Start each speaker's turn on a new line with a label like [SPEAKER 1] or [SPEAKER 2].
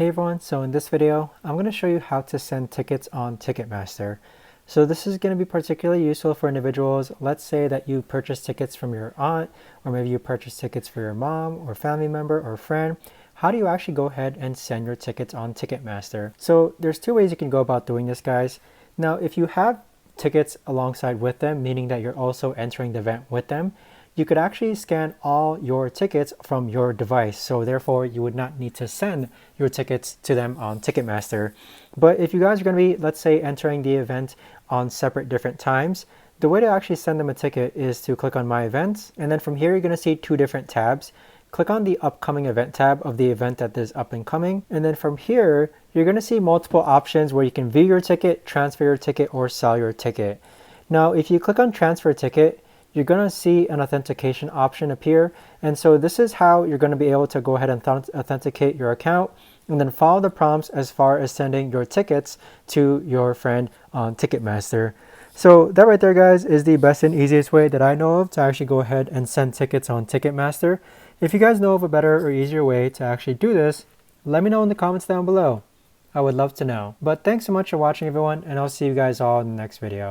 [SPEAKER 1] Hey everyone, so in this video, I'm going to show you how to send tickets on Ticketmaster. So this is going to be particularly useful for individuals. Let's say that you purchase tickets from your aunt, or maybe you purchase tickets for your mom or family member or friend. How do you actually go ahead and send your tickets on Ticketmaster? So there's two ways you can go about doing this, guys. Now, if you have tickets alongside with them, meaning that you're also entering the event with them, you could actually scan all your tickets from your device. So therefore, you would not need to send your tickets to them on Ticketmaster. But if you guys are going to be, let's say, entering the event on separate different times, the way to actually send them a ticket is to click on My Events. And then from here, you're going to see two different tabs. Click on the Upcoming Event tab of the event that is up and coming. And then from here, you're going to see multiple options where you can view your ticket, transfer your ticket, or sell your ticket. Now, if you click on Transfer Ticket, you're going to see an authentication option appear. And so this is how you're going to be able to go ahead and authenticate your account and then follow the prompts as far as sending your tickets to your friend on Ticketmaster. So that right there, guys, is the best and easiest way that I know of to actually go ahead and send tickets on Ticketmaster. If you guys know of a better or easier way to actually do this, let me know in the comments down below. I would love to know. But thanks so much for watching, everyone, and I'll see you guys all in the next video.